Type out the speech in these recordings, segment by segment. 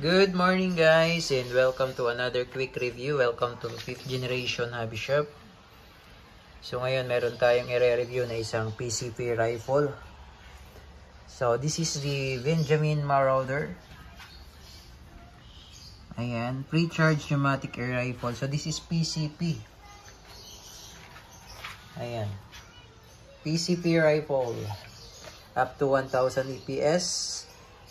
Good morning guys and welcome to another quick review. Welcome to 5th generation hobby shop. So ngayon meron tayong i-review na isang PCP rifle. So this is the Benjamin Marauder. Ayan, pre-charged pneumatic air rifle. So this is PCP. Ayan. PCP rifle up to 1000 EPS.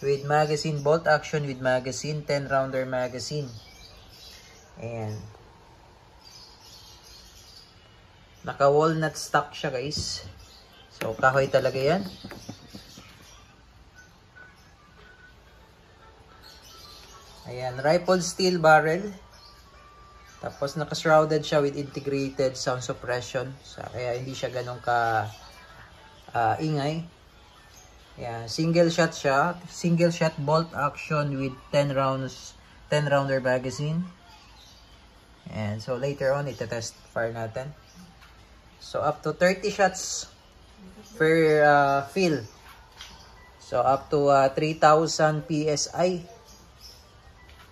With magazine, bolt action with magazine, 10 rounder magazine. Ayan. Naka walnut stock siya guys. So kahoy talaga yan. Ayan, rifle steel barrel. Tapos naka-shrouded siya with integrated sound suppression. So, kaya hindi siya ganun ka ingay. Yeah, single shot siya, single shot bolt action with 10 rounder magazine. And so later on ita-test fire natin. So up to 30 shots per fill. So up to 3000 PSI.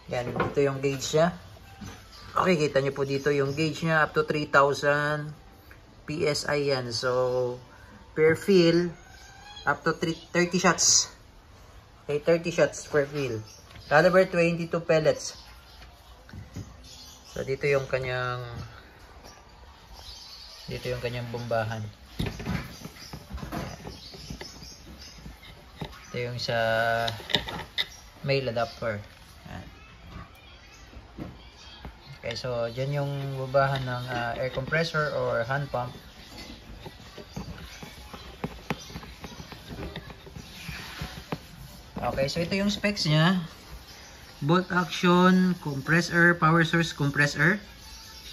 Yan, dito yung gauge niya. Okay, kita niyo po dito yung gauge niya, up to 3000 PSI yan. So per fill up to 30 shots. Okay, 30 shots per fill. Caliber 22 pellets. So dito yung kanyang bombahan. Ito yung sa male adapter. Ayan. Okay, so dyan yung bombahan ng air compressor or hand pump. Okay, so ito yung specs niya. Bolt action, compressor, power source compressor.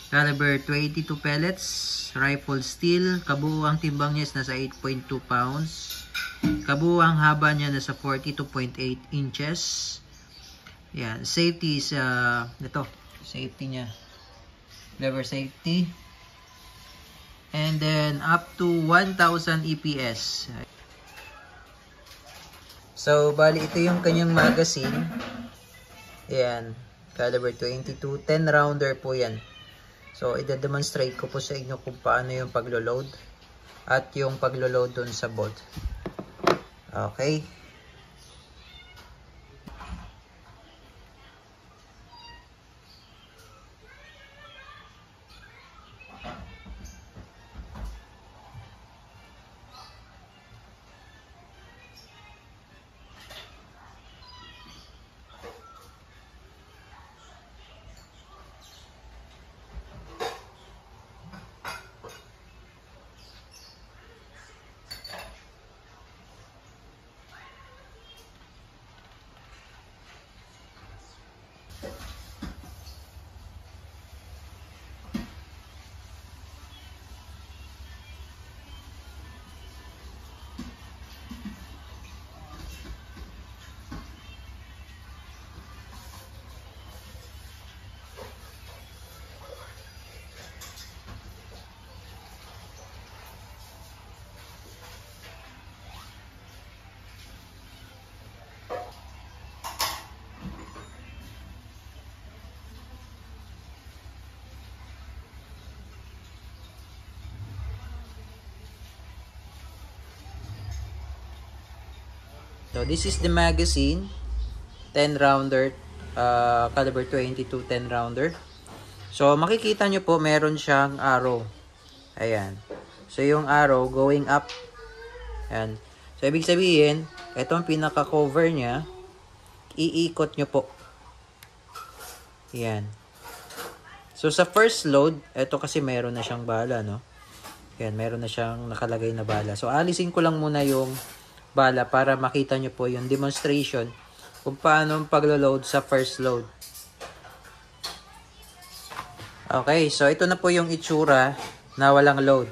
Caliber 22 pellets, rifle steel. Kabuuang timbang niya is nasa 8.2 pounds. Kabuuang haba niya nasa 42.8 inches. Yan, safety is ito, safety niya. Lever safety. And then up to 1000 EPS. So, bali ito yung kanyang magazine. Ayan, caliber 22, 10 rounder po yan. So, i-demonstrate ko po sa inyo kung paano yung paglo-load at yung paglo-load dun sa bolt. Okay. So this is the magazine, 10 rounder, caliber 22, 10 rounder. So makikita nyo po meron siyang arrow. Ayan. So yung arrow going up. Ayan. So ibig sabihin, itong pinaka-cover niya, iikot nyo po. Ayan. So sa first load, ito kasi meron na siyang bala, no? Ayan, meron na siyang nakalagay na bala. So alisin ko lang muna yung bala para makita nyo po yung demonstration kung paano paglo-load sa first load. Okay, so ito na po yung itsura na walang load.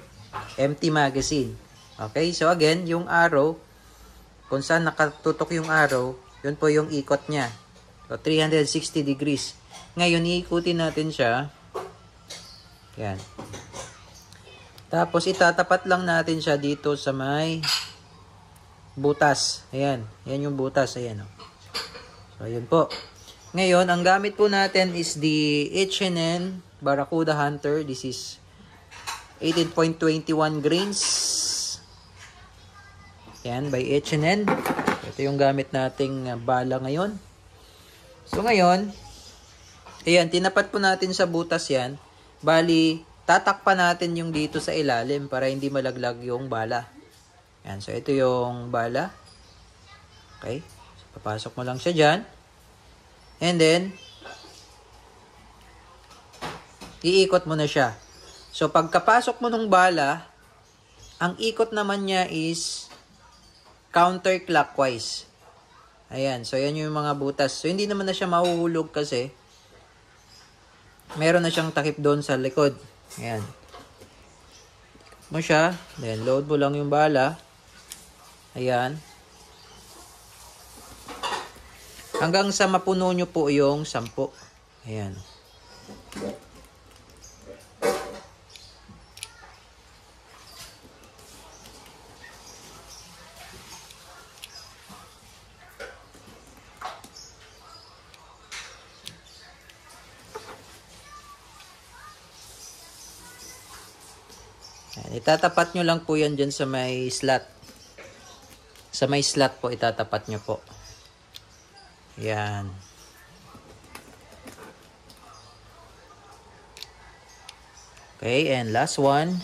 Empty magazine. Okay, so again, yung arrow, kung saan nakatutok yung arrow, yun po yung ikot niya. So 360 degrees. Ngayon, iikutin natin siya. Yan. Tapos itatapat lang natin siya dito sa may butas. Ayan. Yan yung butas. Ayan. So, ayun po. Ngayon, ang gamit po natin is the H&N Barracuda Hunter. This is 18.21 grains. Yan, by H&N. Ito yung gamit nating bala ngayon. So ngayon, ayan, tinapat po natin sa butas yan. Bali, tatakpan natin yung dito sa ilalim para hindi malaglag yung bala. Yan, so ito yung bala. Okay, so papasok mo lang siya dyan. And then, iikot mo na siya. So pagkapasok mo ng bala, ang ikot naman niya is counterclockwise. Ayan. So, yan yung mga butas. So, hindi naman na siya mahuhulog kasi meron na siyang takip doon sa likod. Ayan. Mo siya. Then, load mo lang yung bala. Ayan. Hanggang sa mapuno nyo po yung 10. Ayan. Itatapat nyo lang po yan dyan sa may slot. Sa may slot po, itatapat nyo po. Yan. Okay, and last one.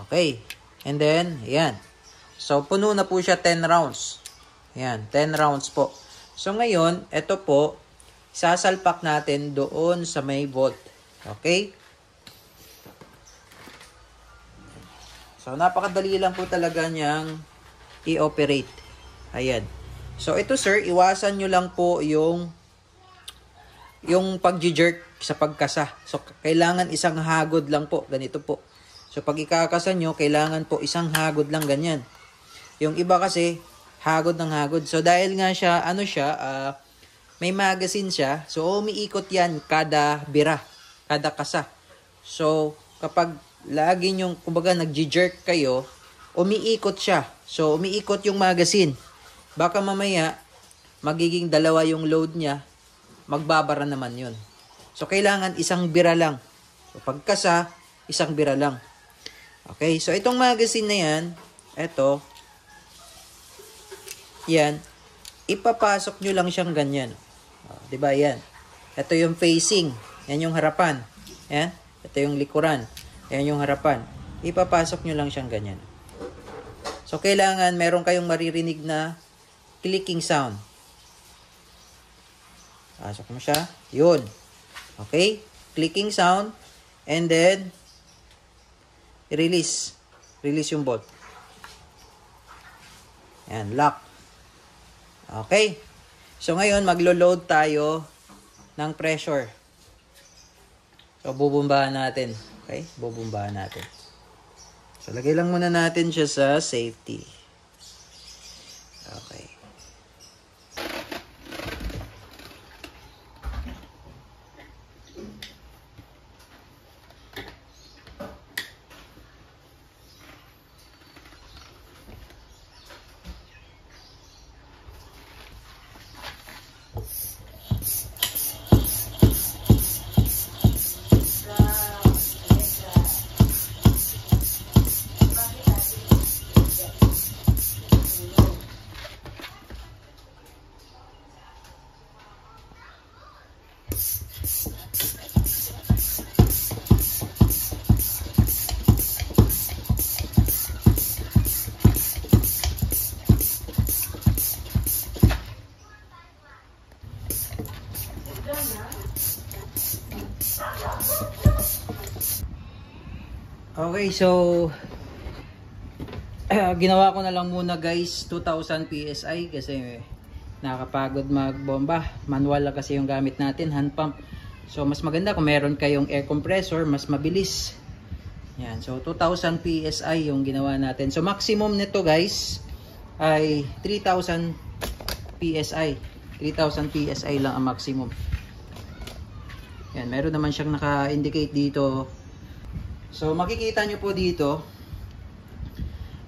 Okay. And then, yan. So, puno na po siya 10 rounds. Yan, 10 rounds po. So, ngayon, ito po, sasalpak natin doon sa may bolt. Okay? So, napakadali lang po talaga niyang i-operate. Ayan. So, ito sir, iwasan nyo lang po yung pag-jerk sa pagkasa. So, kailangan isang hagod lang po. Ganito po. So, pag ikakasa nyo, kailangan po isang hagod lang ganyan. Yung iba kasi, hagod ng hagod. So, dahil nga siya, may magazine siya. So, umiikot yan kada bira, kada kasa. So, kapag lagi nyong, kumbaga, nag-jerk kayo, umiikot siya. So, umiikot yung magazine. Baka mamaya, magiging dalawa yung load niya, magbabara naman yun. So, kailangan isang bira lang. So, pagkasa, isang bira lang. Okay, so itong magazine na yan, eto, yan, ipapasok nyo lang siyang ganyan. Diba, yan. Ito yung facing. Yan yung harapan. Yan. Ito yung likuran. Yan yung harapan. Ipapasok nyo lang siyang ganyan. So, kailangan meron kayong maririnig na clicking sound. Pasok mo siya. Yun. Okay? Clicking sound. And then, release. Release yung bolt. Yan. Lock. Okay? So, ngayon, maglo-load tayo ng pressure. So, bubumbahan natin. Okay? Bubumbahan natin. So, lagay lang muna natin siya sa safety. Okay. Okay, so ginawa ko na lang muna guys 2000 PSI kasi nakakapagod magbomba. Manual lang kasi yung gamit natin, hand pump. So mas maganda kung meron kayong air compressor, mas mabilis. Yan, so 2000 PSI yung ginawa natin. So maximum nito guys ay 3000 PSI. 3000 PSI lang ang maximum. Yan, meron naman siyang naka-indicate dito. So, makikita nyo po dito,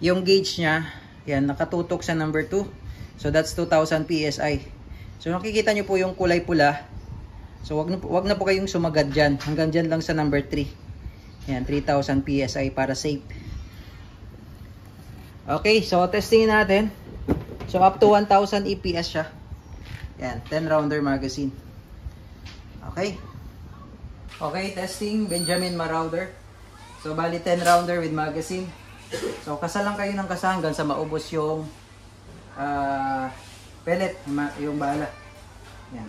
yung gauge niya, yan, nakatutok sa number 2. So that's 2000 PSI. So nakikita nyo po yung kulay pula. So wag na po kayong sumagad dyan. Hanggang dyan lang sa number 3. Yan, 3000 PSI para safe. Okay, so testingin natin. So up to 1000 EPS siya. Yan, 10 rounder magazine. Okay. Okay, testing Benjamin Marauder. So bali 10 rounder with magazine. So kasa lang kayo ng kasa hanggang sa maubos yung pellet, yung bala. Yan.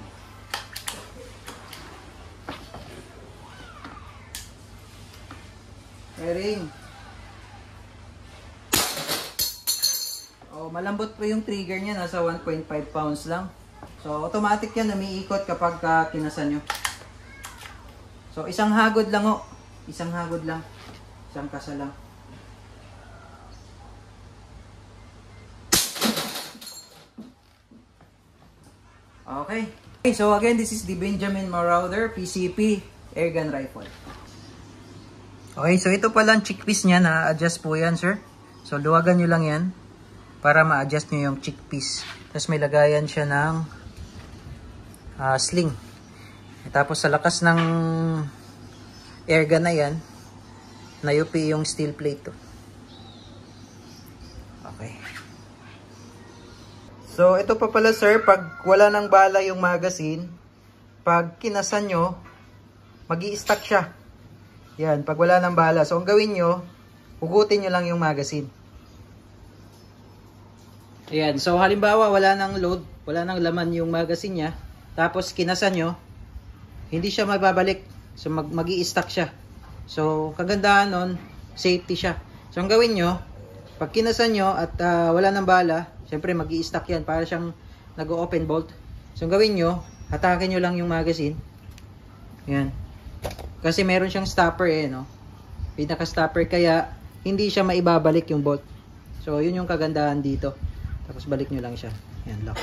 Airing. Oh, malambot po yung trigger niya, nasa 1.5 pounds lang. So automatic yan, umiikot kapag kinasan nyo. So isang hagod lang oh. Isang hagod lang. Isang kasa lang. Okay. So again, this is the Benjamin Marauder PCP airgun rifle. Okay, so ito pala ang chickpiece niya, na-adjust po yan, sir. So luwagan nyo lang yan para ma-adjust nyo yung chickpiece. Tapos may lagayan siya ng sling. Tapos sa lakas ng airgun na yan, nayupi yung steel plate to. Okay. So ito pa pala, sir, pag wala ng bala yung magazine, pag kinasan nyo, mag-i-stack siya. Yan, pag wala ng bala. So ang gawin nyo, hugutin nyo lang yung magazine. Ayan, so halimbawa wala ng load, wala ng laman yung magazine niya, tapos kinasan nyo, hindi siya mababalik. So mag-i-stack siya. So kagandahan nun, safety siya. So ang gawin nyo, pag kinasan nyo at wala ng bala, syempre mag-i-stack yan para siyang nag-open bolt. So ang gawin nyo, hatakin nyo lang yung magazine. Yan. Kasi meron siyang stopper eh, no? Pinaka-stopper, kaya hindi siya maibabalik yung bolt. So yun yung kagandahan dito. Tapos balik nyo lang siya. Yan, lock.